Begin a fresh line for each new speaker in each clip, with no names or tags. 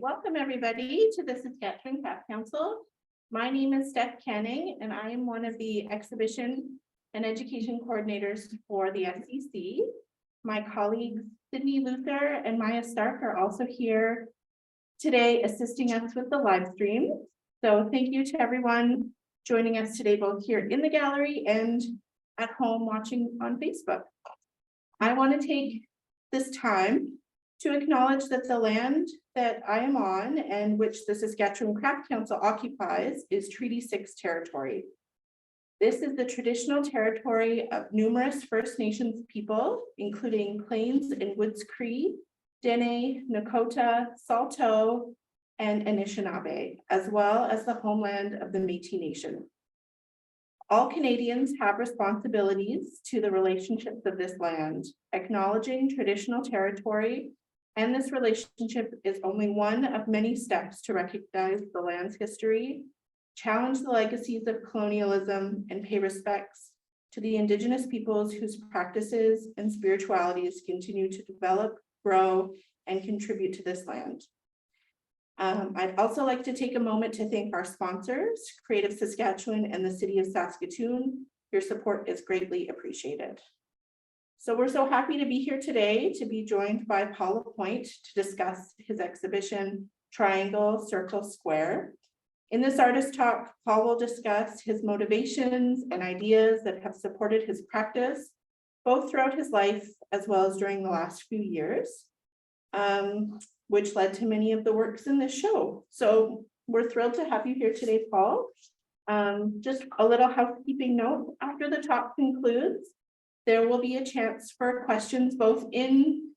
Welcome everybody to the Saskatchewan Craft Council. My name is Steph Canning and I am one of the exhibition and education coordinators for the SCC. My colleagues Sydney Luther and Maya Stark are also here today assisting us with the live stream. So thank you to everyone joining us today, both here in the gallery and at home watching on Facebook. I want to take this time to acknowledge that the land that I am on and which the Saskatchewan Craft Council occupies is Treaty 6 territory. This is the traditional territory of numerous First Nations people, including Plains and Woods Cree, Dene, Nakota, Saulteaux, and Anishinaabe, as well as the homeland of the Métis Nation. All Canadians have responsibilities to the relationships of this land, acknowledging traditional territory, and this relationship is only one of many steps to recognize the land's history, challenge the legacies of colonialism, and pay respects to the Indigenous peoples whose practices and spiritualities continue to develop, grow, and contribute to this land. I'd also like to take a moment to thank our sponsors, Creative Saskatchewan and the City of Saskatoon. Your support is greatly appreciated. So we're so happy to be here today to be joined by Paul Lapointe to discuss his exhibition, Triangle, Circle, Square. In this artist talk, Paul will discuss his motivations and ideas that have supported his practice, both throughout his life as well as during the last few years, which led to many of the works in this show. So we're thrilled to have you here today, Paul. Just a little housekeeping note, after the talk concludes, there will be a chance for questions both in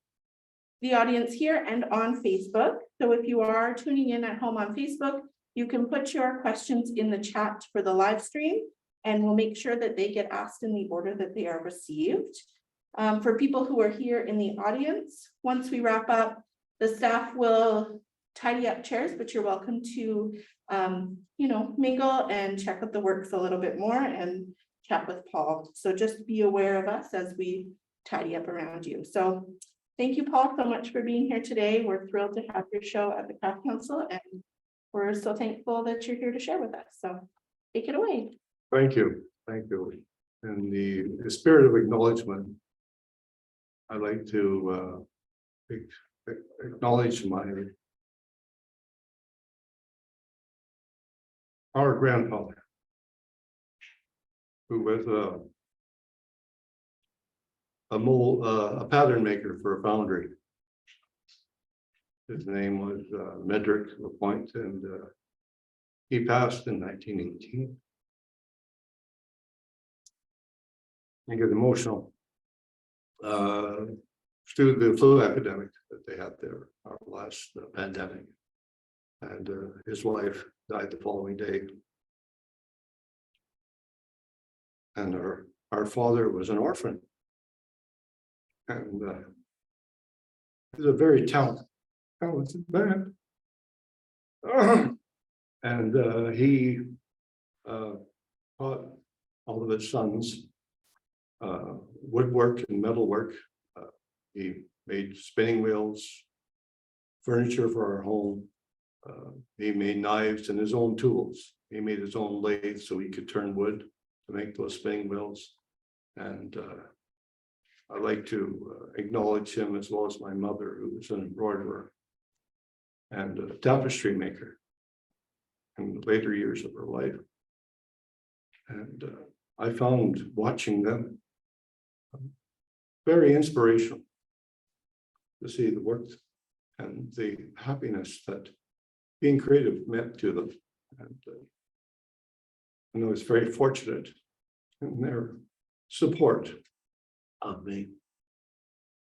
the audience here and on Facebook. So if you are tuning in at home on Facebook, you can put your questions in the chat for the live stream, and we'll make sure that they get asked in the order that they are received. For people who are here in the audience, once we wrap up, the staff will tidy up chairs, but you're welcome to, mingle and check out the works a little bit more and chat with Paul. So just be aware of us as we tidy up around you. So thank you, Paul, so much for being here today. We're thrilled to have your show at the Craft Council, and we're so thankful that you're here to share with us. So take it away.
Thank you. Thank you. In the spirit of acknowledgement, I'd like to acknowledge our grandfather, who was a pattern maker for a foundry. His name was Paul Lapointe, and he passed in 1918. I get emotional through the flu epidemic that they had there, our last pandemic, and his wife died the following day. And our father was an orphan, and he's a very talented man. And he taught all of his sons woodwork and metalwork. He made spinning wheels, furniture for our home. He made knives and his own tools. He made his own lathe so he could turn wood to make those spinning wheels. And I'd like to acknowledge him, as well as my mother, who was an embroiderer and a tapestry maker in the later years of her life. And I found watching them very inspirational to see the work and the happiness that being creative meant to them. And I was very fortunate in their support of me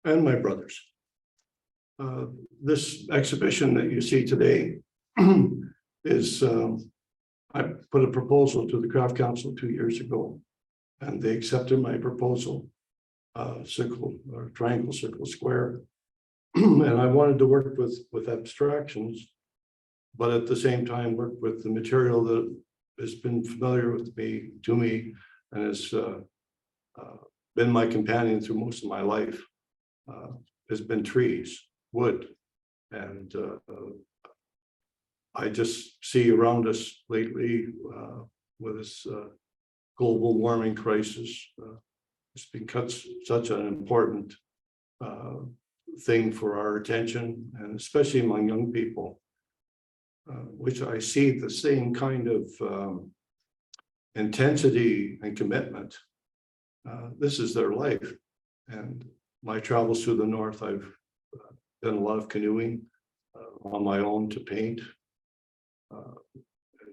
and my brothers. This exhibition that you see today is, I put a proposal to the Craft Council 2 years ago, and they accepted my proposal, triangle, circle, square. And I wanted to work with abstractions, but at the same time work with the material that has been familiar to me, and has been my companion through most of my life, has been trees, wood, and I just see around us lately with this global warming crisis. It's become such an important thing for our attention, and especially among young people, which I see the same kind of intensity and commitment. This is their life. And my travels through the north, I've done a lot of canoeing on my own to paint,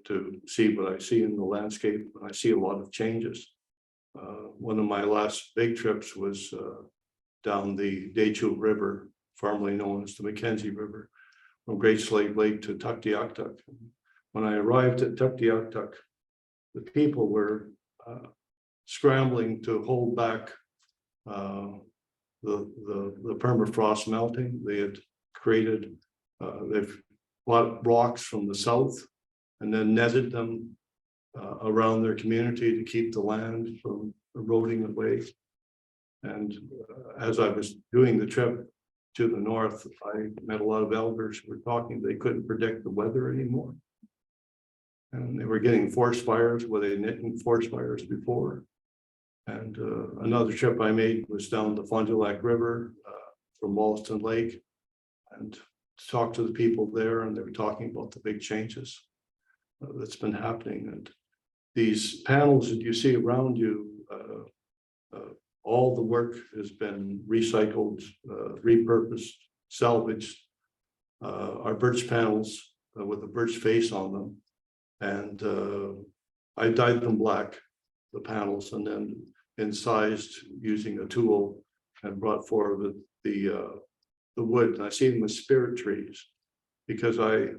to see what I see in the landscape. And I see a lot of changes. One of my last big trips was down the Deschutes River, formerly known as the Mackenzie River, from Great Slave Lake to Tuktoyaktuk. When I arrived at Tuktoyaktuk, the people were scrambling to hold back the permafrost melting. They had created, they've brought rocks from the south and then netted them around their community to keep the land from eroding away. And as I was doing the trip to the north, I met a lot of elders who were talking, they couldn't predict the weather anymore. And they were getting forest fires where they didn't forest fires before. And another trip I made was down the Fond du Lac River from Wollaston Lake, and talked to the people there, and they were talking about the big changes that's been happening. And these panels that you see around you, all the work has been recycled, repurposed, salvaged. Our birch panels with a birch face on them. And I dyed them black, the panels, and then incised using a tool and brought forward the wood. And I see them as spirit trees because I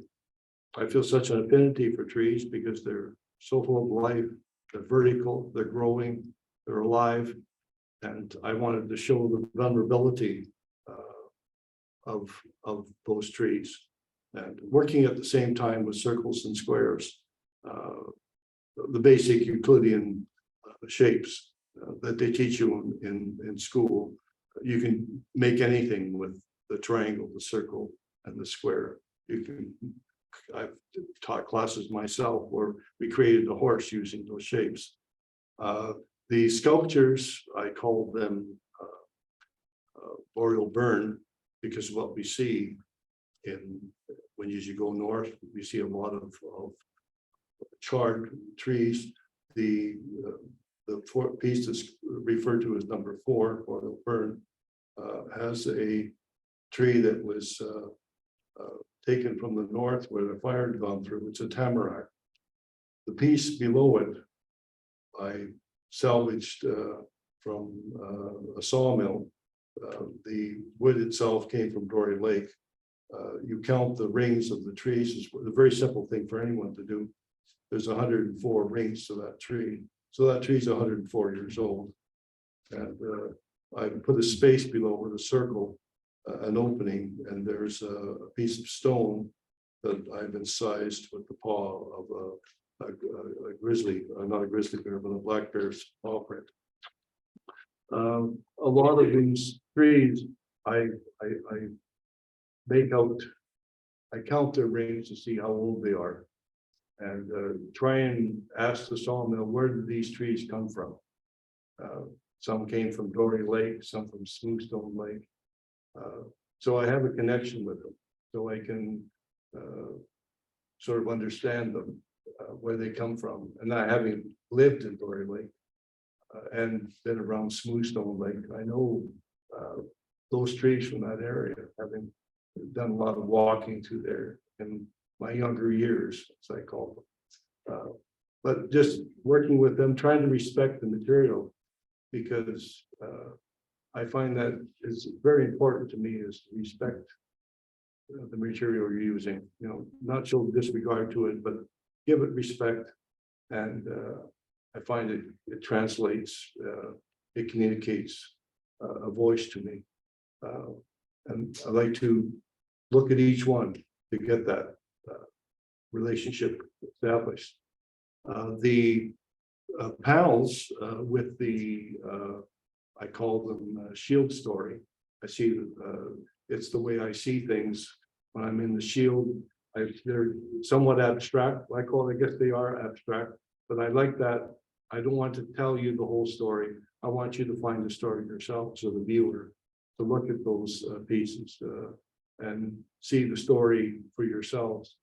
feel such an affinity for trees because they're so full of life. They're vertical, they're growing, they're alive. And I wanted to show the vulnerability of those trees. And working at the same time with circles and squares, the basic Euclidean shapes that they teach you in school. You can make anything with the triangle, the circle, and the square. I've taught classes myself where we created a horse using those shapes. The sculptures, I call them boreal burn, because what we see when you go north, we see a lot of charred trees. The fourth piece that's referred to as number 4, boreal burn, has a tree that was taken from the north where the fire had gone through. It's a tamarack. The piece below it, I salvaged from a sawmill. The wood itself came from Dory Lake. You count the rings of the trees. It's a very simple thing for anyone to do. There's 104 rings to that tree. So that tree is 104 years old. And I put a space below with a circle, an opening, and there's a piece of stone that I've incised with the paw of a grizzly, not a grizzly bear, but a black bear's paw print. A lot of these trees, I count their rings to see how old they are, and try and ask the sawmill, where did these trees come from? Some came from Dory Lake, some from Smoothstone Lake. So I have a connection with them, so I can sort of understand them, where they come from. And I, having lived in Dory Lake and been around Smoothstone Lake, I know those trees from that area, having done a lot of walking through there in my younger years, as I call them. But just working with them, trying to respect the material, because I find that is very important to me, is to respect the material you're using, not show disregard to it, but give it respect. And I find it translates, it communicates a voice to me. And I like to look at each one to get that relationship established. The panels with the, I call them shield story. I see it's the way I see things when I'm in the shield. they're somewhat abstract, I guess they are abstract, but I like that. I don't want to tell you the whole story. I want you to find the story yourself, so the viewer, to look at those pieces and see the story for yourselves.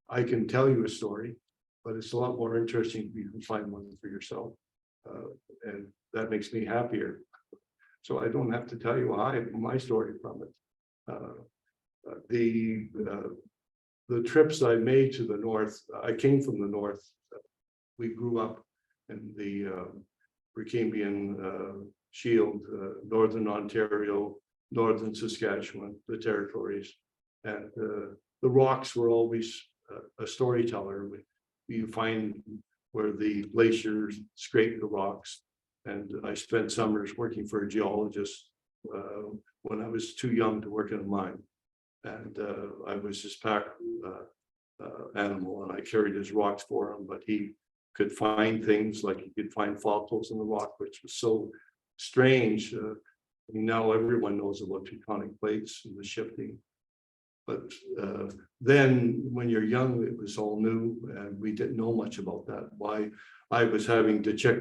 I can tell you a story, but it's a lot more interesting if you can find one for yourself. And that makes me happier. So I don't have to tell you my story from it. The trips I made to the north, I came from the north. We grew up in the Precambrian Shield, Northern Ontario, Northern Saskatchewan, the territories. And the rocks were always a storyteller. You find where the glaciers scrape the rocks. And I spent summers working for a geologist when I was too young to work in a mine. And I was his pack animal, and I carried his rocks for him, but he could find things like he could find fossils in the rock, which was so strange. Now everyone knows about tectonic plates and the shifting. But then when you're young, it was all new, and we didn't know much about that. Why I was having to check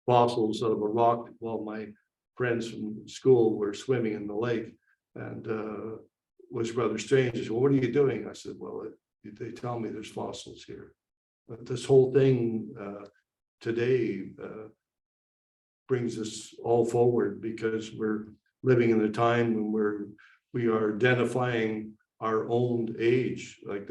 fossils out of a rock while my friends from school were swimming in the lake, and was rather strange. I said, well, what are you doing? I said, well, they tell me there's fossils here. But this whole thing today brings us all forward, because we're living in a time when we are identifying our own age. Like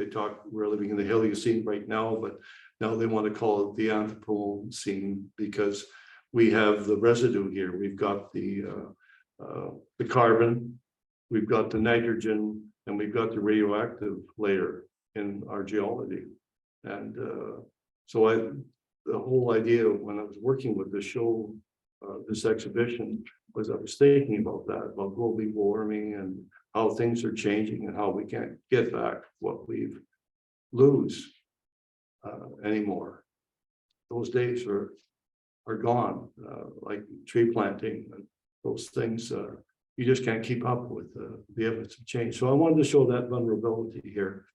we're living in the Holocene right now, but now they want to call it the Anthropocene, because we have the residue here. We've got the carbon, we've got the nitrogen, and we've got the radioactive layer in our geology. And so the whole idea when I was working with the show, this exhibition, was I was thinking about that, about global warming and how things are changing and how we can't get back what we've lose anymore. Those days are gone, like tree planting and those things. You just can't keep up with the evidence of change. So I wanted to show that vulnerability here.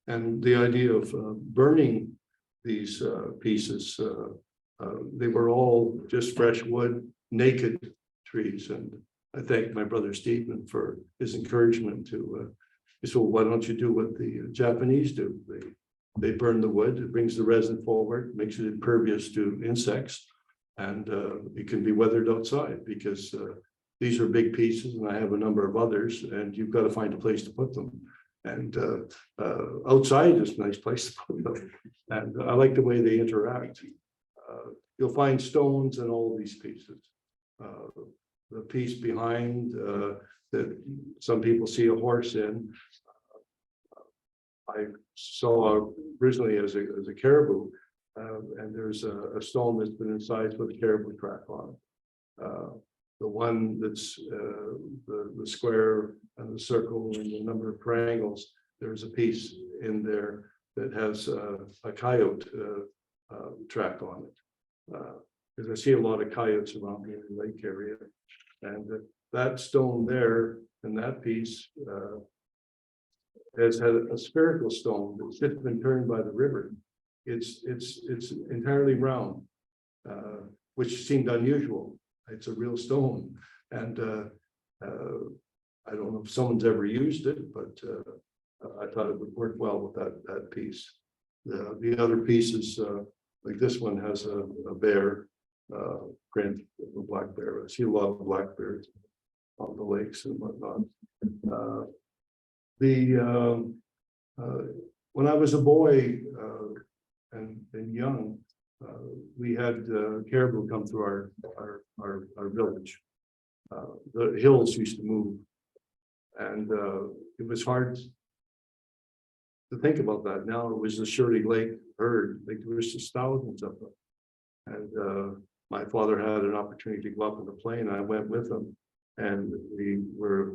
And the idea of burning these pieces, they were all just fresh wood, naked trees. And I thank my brother Stephen for his encouragement to, so why don't you do what the Japanese do? They burn the wood, it brings the resin forward, makes it impervious to insects, and it can be weathered outside, because these are big pieces, and I have a number of others, and you've got to find a place to put them. And outside is a nice place to put them. And I like the way they interact. You'll find stones in all these pieces. The piece behind that some people see a horse in, I saw originally as a caribou, and there's a stone that's been incised with a caribou track on it. The one that's the square and the circle and the number of triangles, there's a piece in there that has a coyote track on it. Because I see a lot of coyotes around here in the lake area. And that stone there and that piece has had a spherical stone that's just been turned by the river. It's entirely round, which seemed unusual. It's a real stone, and I don't know if someone's ever used it, but I thought it would work well with that piece. The other pieces, like this one, has a bear, grand black bear. I see a lot of black bears on the lakes and whatnot. When I was a boy and young, we had caribou come through our village. The hills used to move, and it was hard to think about that. Now it was the Shirley Lake herd. Like, there was just thousands of them, and my father had an opportunity to go up in the plane. I went with him, and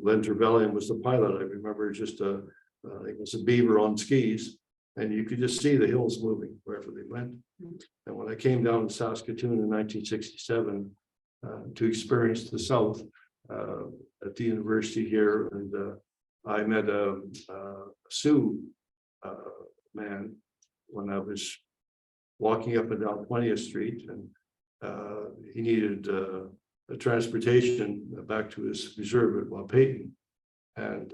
Len Trevelyan was the pilot. I remember just it was a beaver on skis, and you could just see the hills moving wherever they went. And when I came down to Saskatoon in 1967 to experience the South at the university here, and I met a Sioux man when I was walking up and down 20th Street, and he needed a transportation back to his reserve at Wapayton. And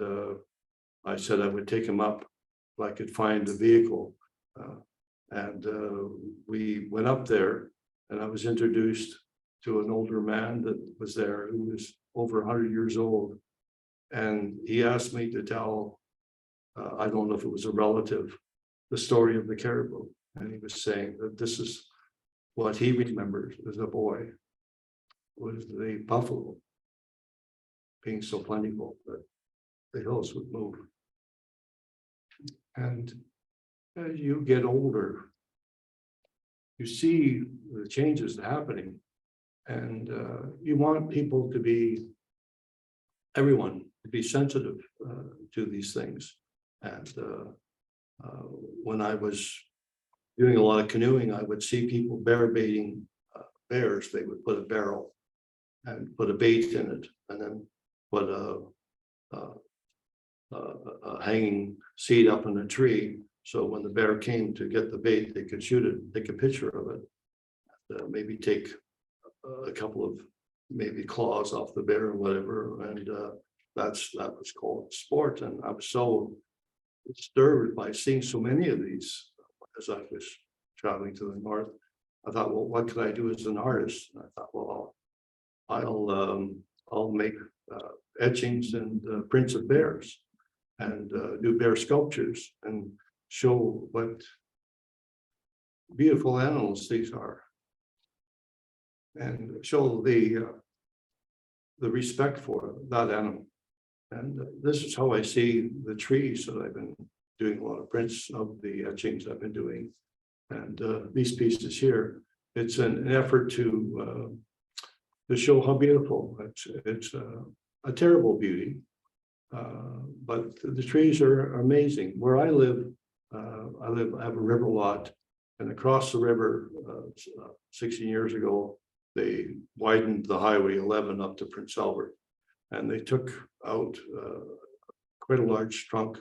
I said I would take him up if I could find a vehicle. And we went up there, and I was introduced to an older man that was there who was over 100 years old. And he asked me to tell, I don't know if it was a relative, the story of the caribou. And he was saying that this is what he remembers as a boy, was the buffalo being so plentiful that the hills would move. And as you get older, you see the changes happening, and you want people to be, everyone to be sensitive to these things. And when I was doing a lot of canoeing, I would see people bear baiting bears. They would put a barrel and put a bait in it, and then put a hanging seed up in a tree. So when the bear came to get the bait, they could shoot it, take a picture of it, maybe take a couple of maybe claws off the bear or whatever. And that was called sport. And I was so disturbed by seeing so many of these as I was traveling to the north. I thought, well, what could I do as an artist? And I thought, well, I'll make etchings and prints of bears, and do bear sculptures and show what beautiful animals these are, and show the respect for that animal. And this is how I see the trees that I've been doing a lot of prints of, the etchings I've been doing. And these pieces here, it's an effort to show how beautiful. It's a terrible beauty, but the trees are amazing. Where I live, I have a river lot, and across the river, 16 years ago, they widened the Highway 11 up to Prince Albert, and they took out quite a large chunk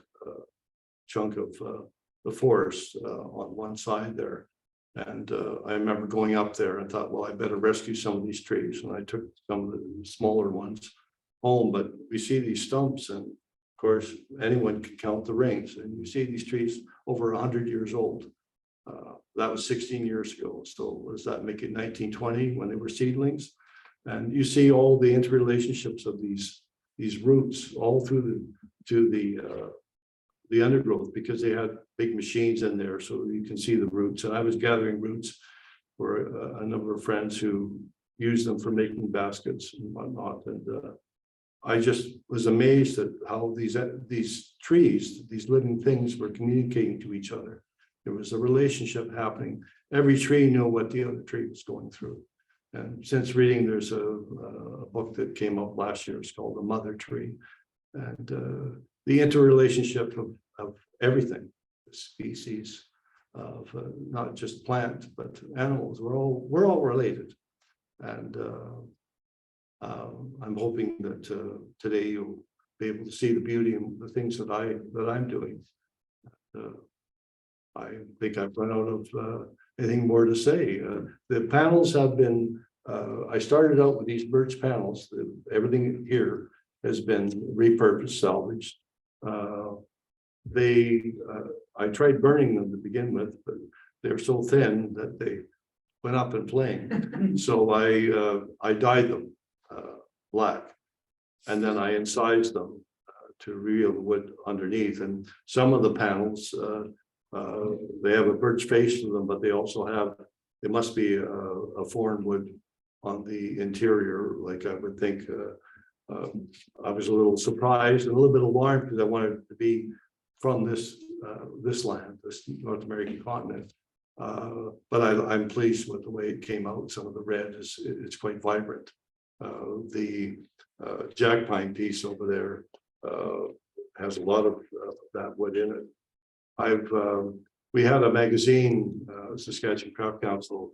of the forest on one side there. And I remember going up there and thought, well, I better rescue some of these trees. And I took some of the smaller ones home, but we see these stumps, and of course, anyone can count the rings. And you see these trees over 100 years old. That was 16 years ago. So does that make it 1920 when they were seedlings? And you see all the interrelationships of these roots all through the undergrowth, because they had big machines in there, so you can see the roots. And I was gathering roots for a number of friends who used them for making baskets and whatnot. And I just was amazed at how these trees, these living things, were communicating to each other. There was a relationship happening. Every tree knew what the other tree was going through. And since reading, there's a book that came out last year. It's called The Mother Tree. And the interrelationship of everything, the species of not just plant, but animals. We're all related. And I'm hoping that today you'll be able to see the beauty in the things that I'm doing. I think I've run out of anything more to say. The panels have been, I started out with these birch panels. Everything here has been repurposed, salvaged. I tried burning them to begin with, but they're so thin that they went up in flame. So I dyed them black, and then I incised them to reveal the wood underneath. And some of the panels, they have a birch face to them, but they also have, there must be a foreign wood on the interior. Like I would think, I was a little surprised and a little bit alarmed, because I wanted it to be from this land, this North American continent. But I'm pleased with the way it came out. Some of the red it's quite vibrant. The jack pine piece over there has a lot of that wood in it. We had a magazine, Saskatchewan Craft Council,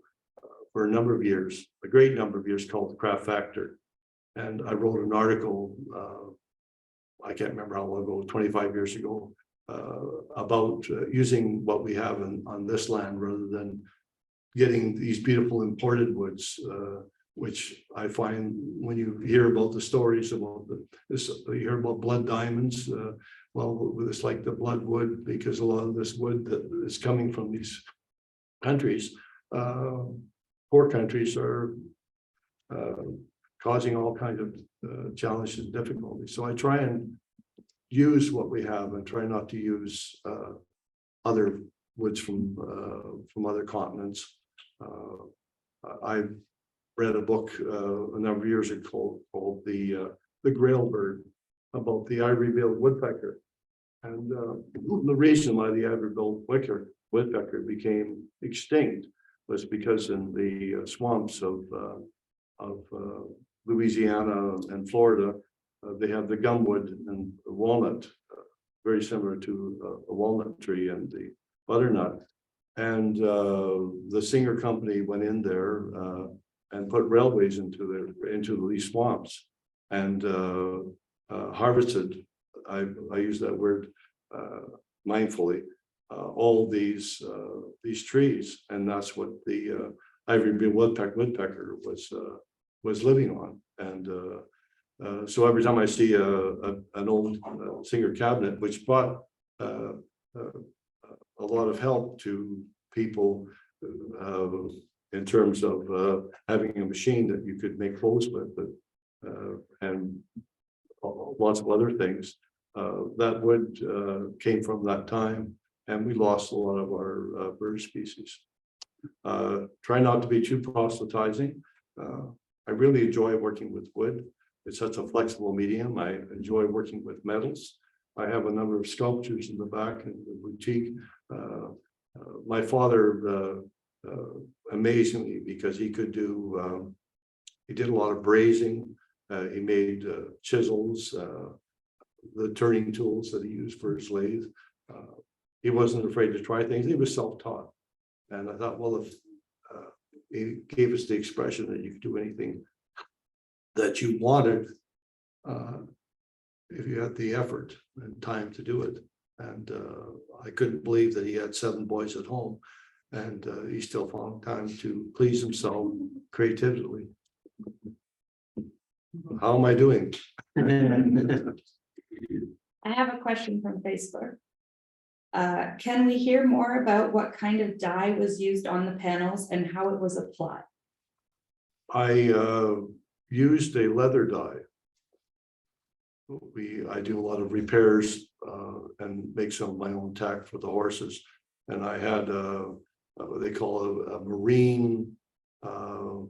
for a number of years, a great number of years, called The Craft Factor. And I wrote an article, I can't remember how long ago, 25 years ago, about using what we have on this land rather than getting these beautiful imported woods, which I find when you hear about the stories about this, you hear about blood diamonds. Well, it's like the blood wood, because a lot of this wood that is coming from these countries, poor countries, are causing all kinds of challenges and difficulties. So I try and use what we have and try not to use other woods from other continents. I've read a book a number of years ago called the Grail Bird, about the ivory-billed woodpecker, and the reason why the ivory-billed woodpecker became extinct was because in the swamps of Louisiana and Florida, they have the gumwood and the walnut, very similar to a walnut tree and the butternut. And the Singer Company went in there and put railways into these swamps and harvested. I use that word mindfully. All these trees, and that's what the ivory-billed woodpecker was living on. And so every time I see an old Singer cabinet, which brought a lot of help to people in terms of having a machine that you could make clothes with, and lots of other things. That wood came from that time, and we lost a lot of our bird species. Try not to be too proselytizing. I really enjoy working with wood. It's such a flexible medium. I enjoy working with metals. I have a number of sculptures in the back in the boutique. My father amazed me because he could do, he did a lot of brazing. He made chisels, the turning tools that he used for his lathe. He wasn't afraid to try things. He was self-taught. And I thought, well, if he gave us the expression that you could do anything that you wanted, if you had the effort and time to do it. And I couldn't believe that he had 7 boys at home, and he still found time to please himself creatively. How am I doing?
I have a question from Facebook. Can we hear more about what kind of dye was used on the panels and how it was applied?
I used a leather dye. I do a lot of repairs and make some of my own tack for the horses. And I had what they call a marine, I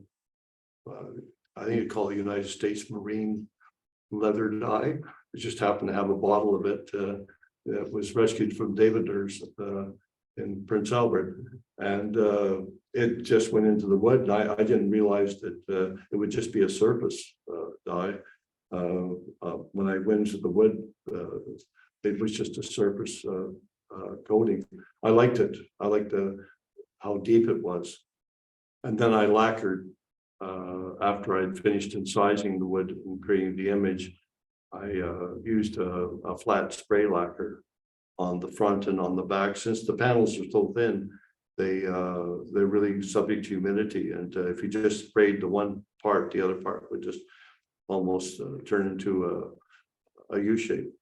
think it's called the United States Marine leather dye. I just happened to have a bottle of it that was rescued from Daviders in Prince Albert. And it just went into the wood. And I didn't realize that it would just be a surface dye. When I went into the wood, it was just a surface coating. I liked it. I liked how deep it was. And then I lacquered after I'd finished incising the wood and creating the image. I used a flat spray lacquer on the front and on the back. Since the panels are so thin, they're really subject to humidity. And if you just sprayed the one part, the other part would just almost turn into a U shape.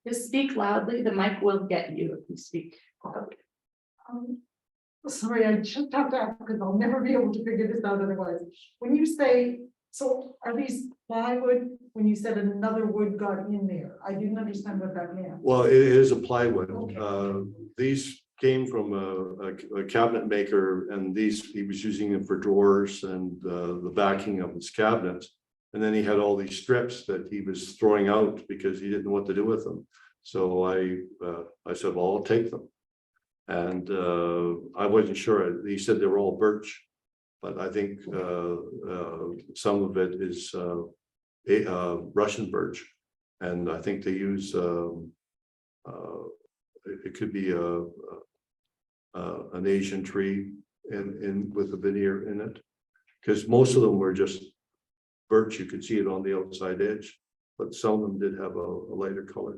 Just speak loudly. The mic will get you if you speak loudly.
Sorry, I just have to ask because I'll never be able to figure this out otherwise. When you say, so are these plywood, when you said another wood got in there, I didn't understand what that meant.
Well, it is a plywood.
Okay.
These came from a cabinet maker, and he was using them for drawers and the backing of his cabinets. And then he had all these strips that he was throwing out because he didn't know what to do with them. So I said, well, I'll take them. And I wasn't sure. He said they were all birch, but I think some of it is Russian birch, and I think they use it could be an Asian tree. with the veneer in it. Because most of them were just birch, you could see it on the outside edge, but some of them did have a lighter color.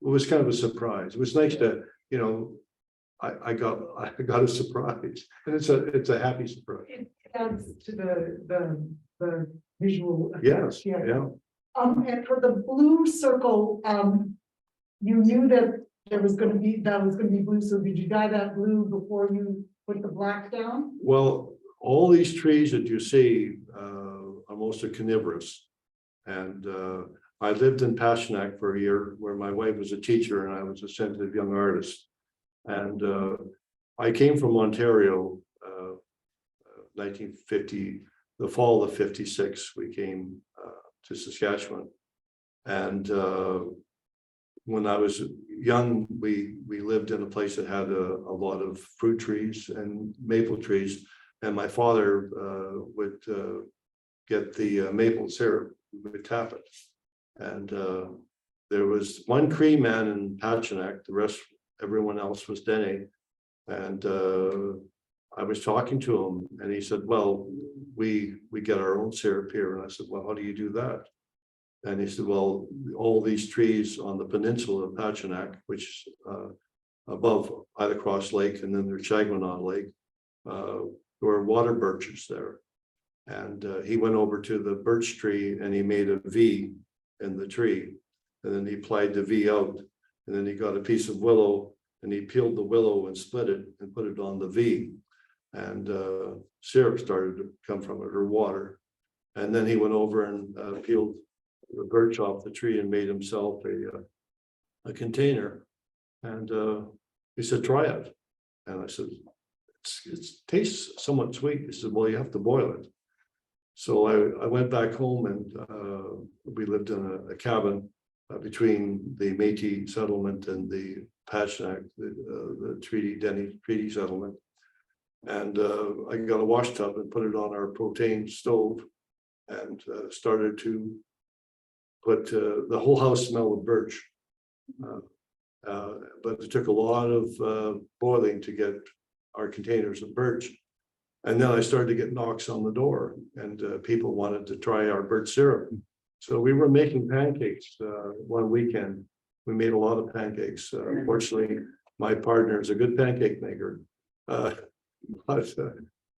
It was kind of a surprise. It was nice to, you know, I got a surprise, and it's a happy surprise.
It adds to the visual. effect,
Yes, yeah.
And for the blue circle, you knew that that was gonna be blue, so did you dye that blue before you put the black down?
Well, all these trees that you see are mostly carnivorous. And I lived in Passionack for a year, where my wife was a teacher and I was a sensitive young artist. And I came from Ontario, 1950, the fall of '56, we came to Saskatchewan. And when I was young, we lived in a place that had a lot of fruit trees and maple trees. And my father would get the maple syrup, we would tap it. And there was one Cree man in Passionack, the rest, everyone else was Dene. And I was talking to him and he said, well, we get our own syrup here. And I said, well, how do you do that? And he said, well, all these trees on the peninsula of Passionack, which above Ida Cross Lake, and then there's Shagwanaw Lake, there were water birches there. And he went over to the birch tree and he made a V in the tree. And then he applied the V out. And then he got a piece of willow and he peeled the willow and split it and put it on the V. And syrup started to come from it, or water. And then he went over and peeled the birch off the tree and made himself a container. And he said, try it. And I said, it tastes somewhat sweet. He said, well, you have to boil it. So I went back home and we lived in a cabin between the Métis settlement and the Passionack, the Dene Treaty settlement. And I got a wash tub and put it on our propane stove and started to put the whole house smelled of birch. But it took a lot of boiling to get our containers of birch. And then I started to get knocks on the door and people wanted to try our birch syrup. So we were making pancakes one weekend. We made a lot of pancakes. Fortunately, my partner is a good pancake maker. But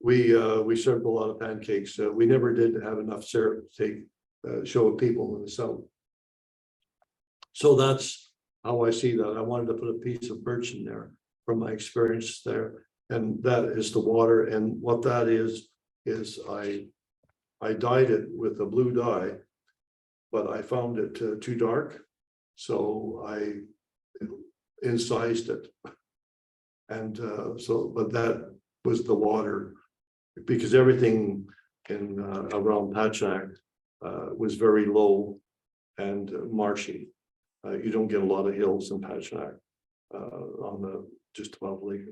we served a lot of pancakes. We never did have enough syrup to take show people in the south. So that's how I see that. I wanted to put a piece of birch in there from my experience there. And that is the water. And what that is I dyed it with a blue dye, but I found it too dark. So I incised it. And but that was the water, because everything in around Passionack was very low and marshy. You don't get a lot of hills in Passionack on the just above Lake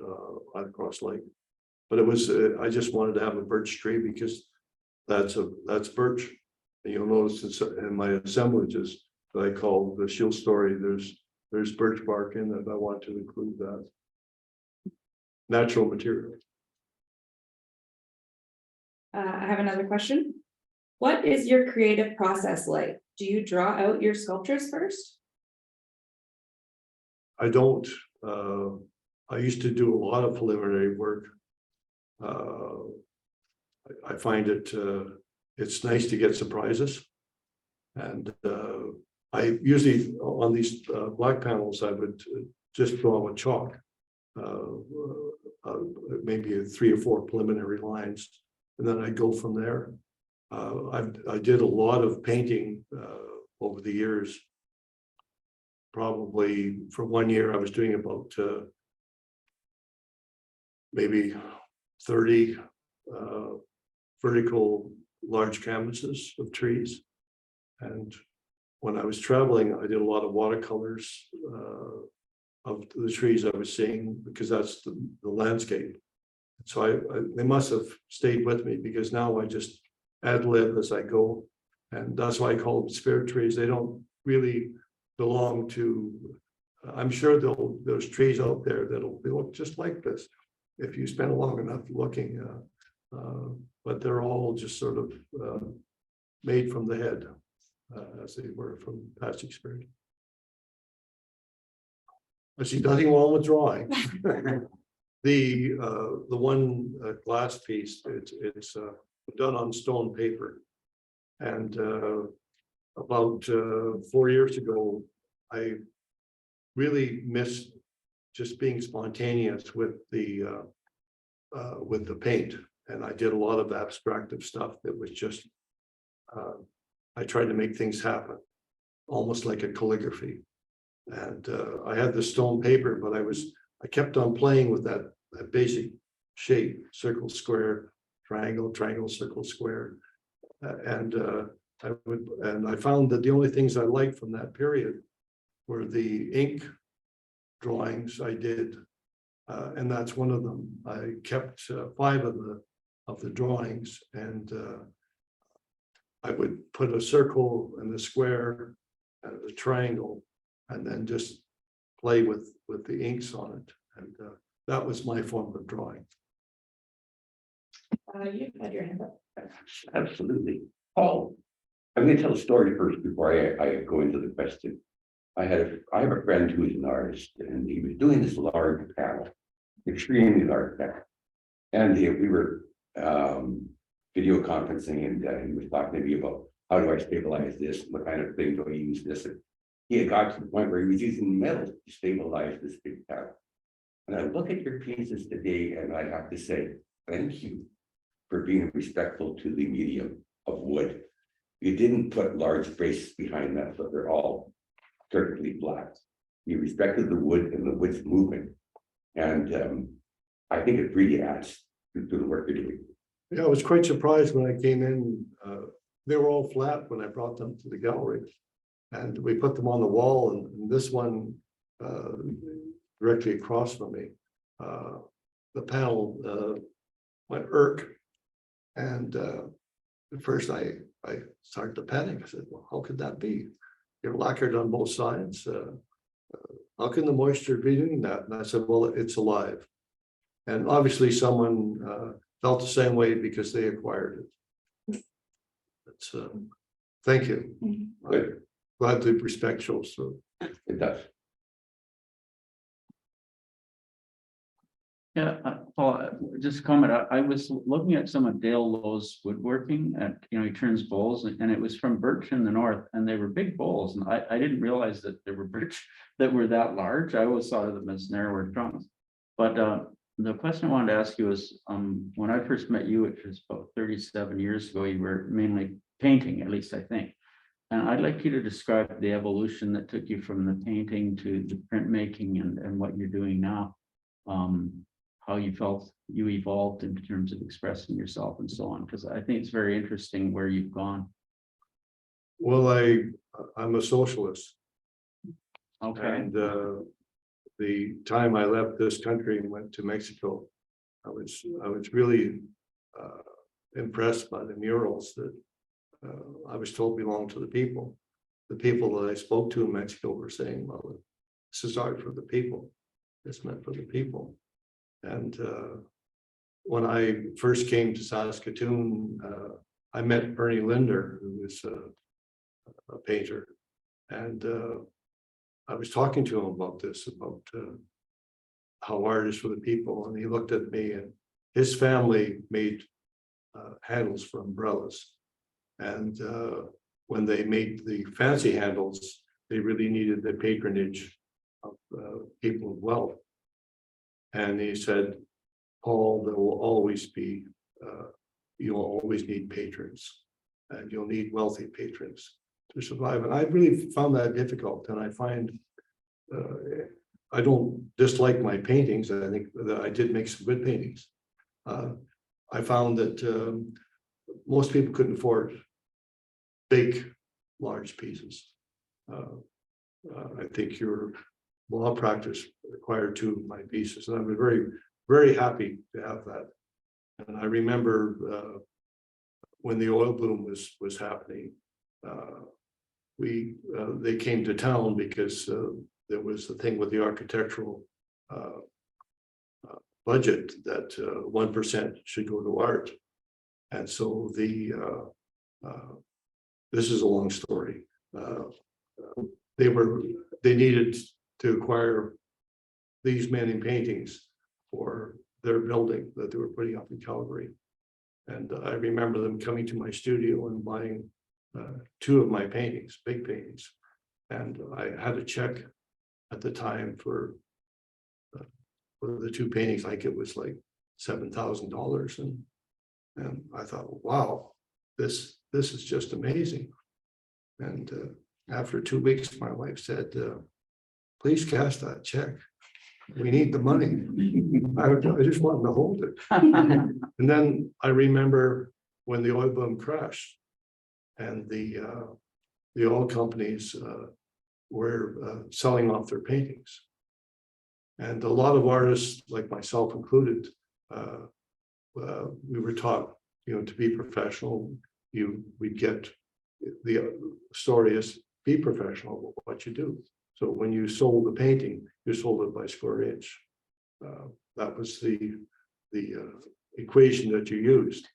Ida Cross Lake. But it was I just wanted to have a birch tree because that's birch. And you'll notice in my assemblages that I call the shield story, there's birch bark in it. I want to include that. Natural material.
I have another question. What is your creative process like? Do you draw out your sculptures first?
I don't. I used to do a lot of preliminary work. I find it's nice to get surprises. And I usually on these black panels, I would just draw with chalk. Maybe 3 or 4 preliminary lines, and then I go from there. I did a lot of painting over the years. Probably for 1 year, I was doing about maybe 30 vertical large canvases of trees. And when I was traveling, I did a lot of watercolors of the trees I was seeing, because that's the landscape. So they must have stayed with me, because now I just ad lib as I go. And that's why I call them spirit trees. They don't really belong to, I'm sure there's trees out there that'll look just like this. if you spend long enough looking, but they're all just sort of made from the head, as they were from past experience. I see nothing wrong with drawing. The one glass piece, it's done on stone paper. And about 4 years ago, I really missed just being spontaneous with the paint. And I did a lot of abstractive stuff that was just, I tried to make things happen, almost like a calligraphy. And I had the stone paper, but I kept on playing with that basic shape, circle, square, triangle, triangle, circle, square. And I found that the only things I liked from that period were the ink drawings I did. And that's one of them. I kept 5 of the drawings, and I would put a circle and a square and a triangle, and then just play with the inks on it. And that was my form of drawing.
You had your hand up.
Absolutely. Paul, I'm going to tell a story first before I go into the question. I have a friend who is an artist, and he was doing this large panel, extremely large panel. And we were video conferencing, and he was talking to me about how do I stabilize this, what kind of thing do I use this. And he had got to the point where he was using metal to stabilize this big panel. And I look at your pieces today, and I have to say, thank you for being respectful to the medium of wood. You didn't put large braces behind that, so they're all perfectly flat. You respected the wood and the wood's movement. And I think it really adds to the work you're doing.
Yeah, I was quite surprised when I came in. They were all flat when I brought them to the gallery. And we put them on the wall, and this one directly across from me, the panel went irk. And at first I started to panic. I said, well, how could that be? You're lacquered on both sides. How can the moisture be doing that? And I said, well, it's alive. And obviously someone felt the same way because they acquired it. It's, thank you.
Good.
Glad the respect shows through.
It does.
Yeah, Paul, just a comment. I was looking at some of Dale Lowe's woodworking, and he turns bowls, and it was from birch in the north, and they were big bowls, and I didn't realize that there were birch that were that large. I always thought of them as narrower drums. But the question I wanted to ask you is, when I first met you, which was about 37 years ago, you were mainly painting, at least I think. And I'd like you to describe the evolution that took you from the painting to the printmaking and what you're doing now. How you felt you evolved in terms of expressing yourself and so on, because I think it's very interesting where you've gone.
Well, I'm a socialist.
Okay.
And the time I left this country and went to Mexico, I was really impressed by the murals that I was told belonged to the people. The people that I spoke to in Mexico were saying, well, this is art for the people. It's meant for the people. And when I first came to Saskatoon, I met Bernie Linder, who was a painter. And I was talking to him about this, about how art is for the people. And he looked at me, and his family made handles for umbrellas. And when they made the fancy handles, they really needed the patronage of people of wealth. And he said, Paul, there will always be, you'll always need patrons, and you'll need wealthy patrons to survive. And I really found that difficult. And I find, I don't dislike my paintings. I think that I did make some good paintings. I found that most people couldn't afford big, large pieces. I think your law practice required 2 of my pieces, and I was very, very happy to have that. And I remember when the oil boom was happening, they came to town because there was the thing with the architectural budget that 1% should go to art. And so this is a long story. They needed to acquire these many paintings for their building that they were putting up in Calgary. And I remember them coming to my studio and buying 2 of my paintings, big paintings. And I had a check at the time for the 2 paintings, like it was like $7,000. And I thought, wow, this is just amazing. And after 2 weeks, my wife said, please cash that check. We need the money. I just wanted to hold it. And then I remember when the oil boom crashed and the oil companies were selling off their paintings. And a lot of artists, like myself included, we were taught, to be professional. We get the story is be professional with what you do. So when you sold the painting, you sold it by square inch. That was the equation that you used.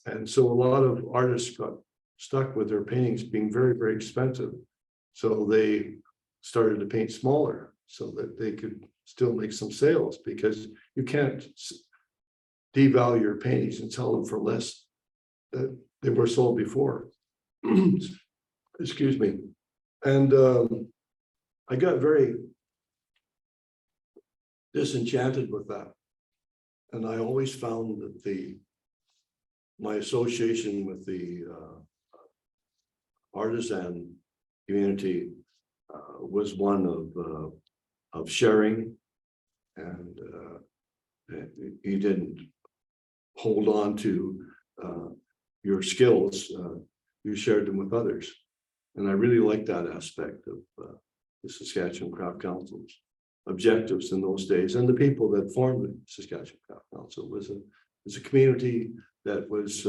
And so a lot of artists got stuck with their paintings being very, very expensive. So they started to paint smaller so that they could still make some sales, because you can't devalue your paintings and sell them for less than they were sold before. Excuse me. And I got very disenchanted with that. And I always found that my association with the artisan community was one of sharing, and you didn't hold on to your skills, you shared them with others. And I really liked that aspect of the Saskatchewan Craft Council's objectives in those days. And the people that formed the Saskatchewan Craft Council was a community that was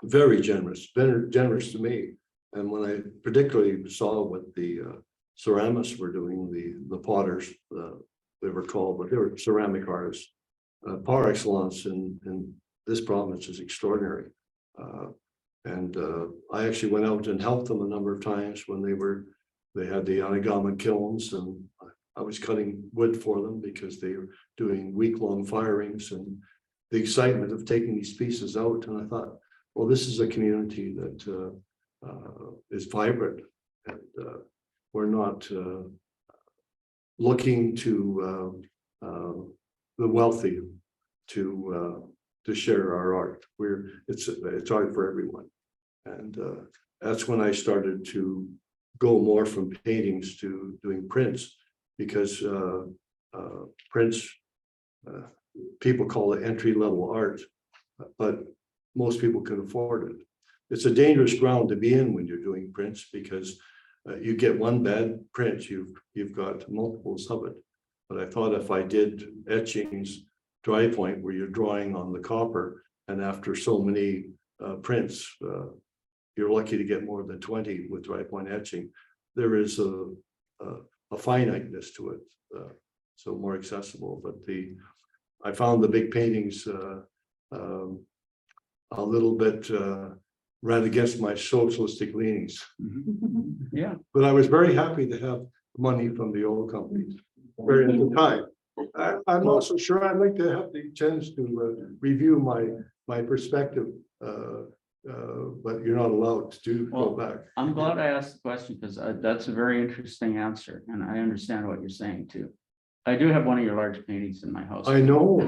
very generous to me. And when I particularly saw what the ceramists were doing, the potters, they were called, but they were ceramic artists, par excellence in this province is extraordinary. And I actually went out and helped them a number of times when they had the Anagama kilns, and I was cutting wood for them because they were doing week-long firings, and the excitement of taking these pieces out. And I thought, well, this is a community that is vibrant, and we're not looking to the wealthy to share our art. It's art for everyone. And that's when I started to go more from paintings to doing prints, because prints, people call it entry-level art, but most people can afford it. It's a dangerous ground to be in when you're doing prints, because you get one bad print, you've got multiples of it. But I thought if I did etchings, dry point, where you're drawing on the copper, and after so many prints, you're lucky to get more than 20 with dry point etching. There is a finiteness to it, so more accessible. But I found the big paintings a little bit ran against my socialistic leanings.
Yeah.
But I was very happy to have money from the oil companies at the time. I'm also sure I'd like to have the chance to review my perspective, but you're not allowed to go back.
I'm glad I asked the question, because that's a very interesting answer, and I understand what you're saying too. I do have one of your large paintings in my house.
I know.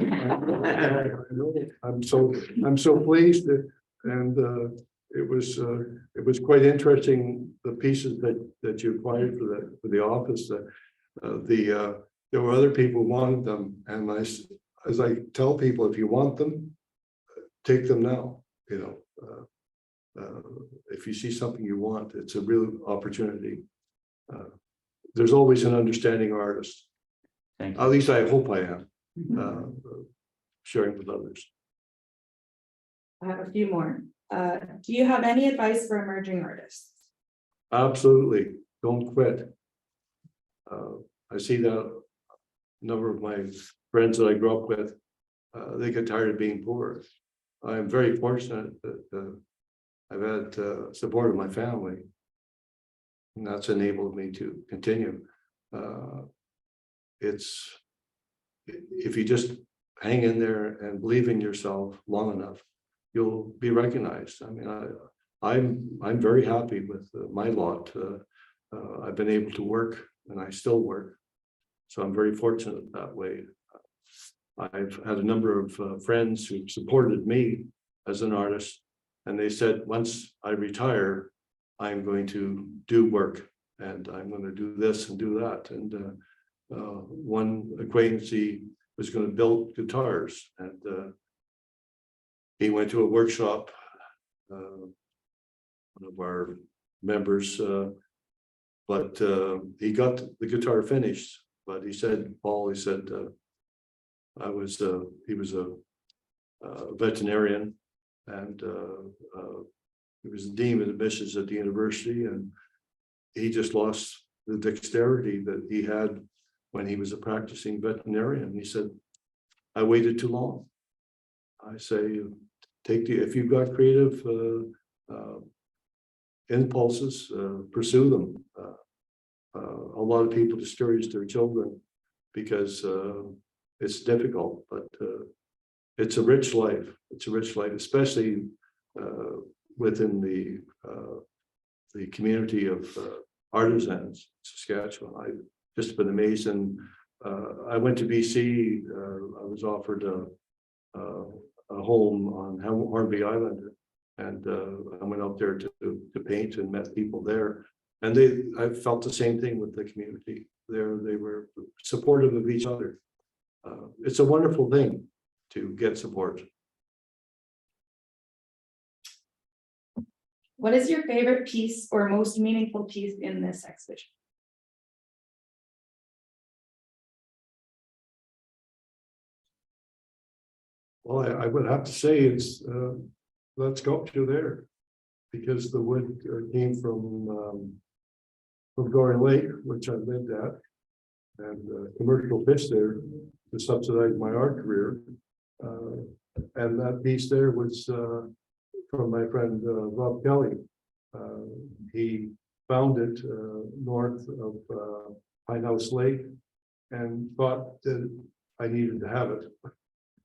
I'm so pleased that, and it was quite interesting, the pieces that you acquired for the office. There were other people who wanted them, and as I tell people, if you want them, take them now. If you see something you want, it's a real opportunity. There's always an understanding artist.
Thank you.
At least I hope I am, sharing with others.
I have a few more. Do you have any advice for emerging artists?
Absolutely, don't quit. I see that number of my friends that I grew up with, they get tired of being poor. I'm very fortunate that I've had support of my family. And that's enabled me to continue. It's, if you just hang in there and believe in yourself long enough, you'll be recognized. I mean, I'm very happy with my lot. I've been able to work and I still work. So I'm very fortunate that way. I've had a number of friends who supported me as an artist. And they said, once I retire, I'm going to do work and I'm going to do this and do that. And one acquaintance, he was going to build guitars and he went to a workshop. One of our members, but he got the guitar finished. But he said, Paul, he said, he was a veterinarian and he was the dean of admissions at the university, and he just lost the dexterity that he had when he was a practicing veterinarian. He said, I waited too long. I say, if you've got creative impulses, pursue them. A lot of people discourage their children because it's difficult, but it's a rich life. It's a rich life, especially within the community of artisans, Saskatchewan. I've just been amazed. And I went to BC. I was offered a home on Hornby Island, and I went out there to paint and met people there. And I felt the same thing with the community there. They were supportive of each other. It's a wonderful thing to get support.
What is your favorite piece or most meaningful piece in this exhibition?
Well, I would have to say it's that sculpture there, because the wood came from Gory Lake, which I lived at, and commercial fish there to subsidize my art career. And that piece there was from my friend Rob Kelly. He found it north of Pine House Lake and thought that I needed to have it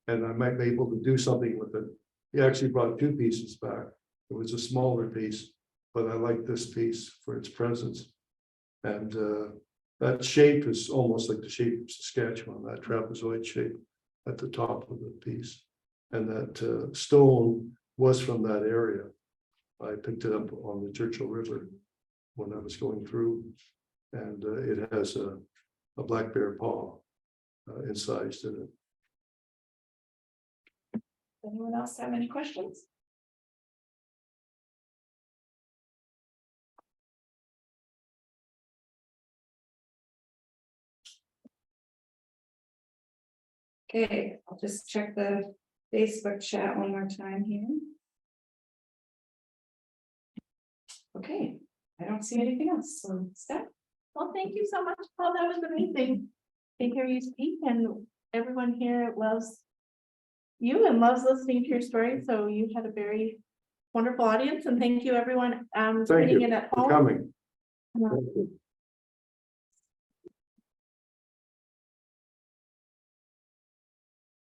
and I might be able to do something with it. He actually brought two pieces back. It was a smaller piece, but I like this piece for its presence. And that shape is almost like the shape of Saskatchewan, that trapezoid shape at the top of the piece. And that stone was from that area. I picked it up on the Churchill River when I was going through, and it has a black bear paw incised in it.
Anyone else have any questions? Okay, I'll just check the Facebook chat one more time here. Okay, I don't see anything else, so Steph.
Well, thank you so much, Paul. That was amazing to hear you speak, and everyone here loves you and loves listening to your story. So you had a very wonderful audience, and thank you, everyone.
Thank
tuning
you
in at
for
home.
coming.
Thank
you.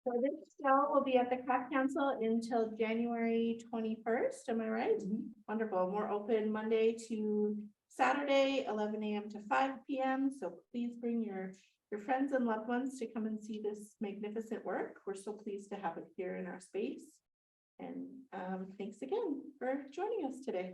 So this show will be at the Craft Council until January 21st. Am I right? Wonderful. We're open Monday to Saturday, 11 a.m. to 5 p.m. So please bring your friends and loved ones to come and see this magnificent work. We're so pleased to have it here in our space. And thanks again for joining us today.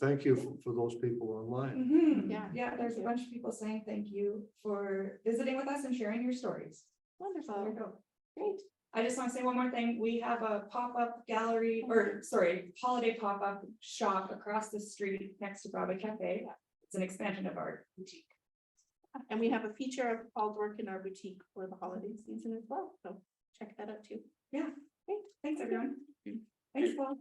Thank you for those people online.
Yeah, there's a
Thank you.
bunch of people saying thank you for visiting with us and sharing your stories.
Wonderful.
There you go.
Great.
I just want to say one more thing. We have a pop-up gallery, or sorry, holiday pop-up shop across the street next to Broadway Cafe. It's an expansion of our boutique.
And we have a feature of Paul's work in our boutique for the holiday season as well. So check that out too.
Yeah, great. Thanks, everyone. Thanks, Paul.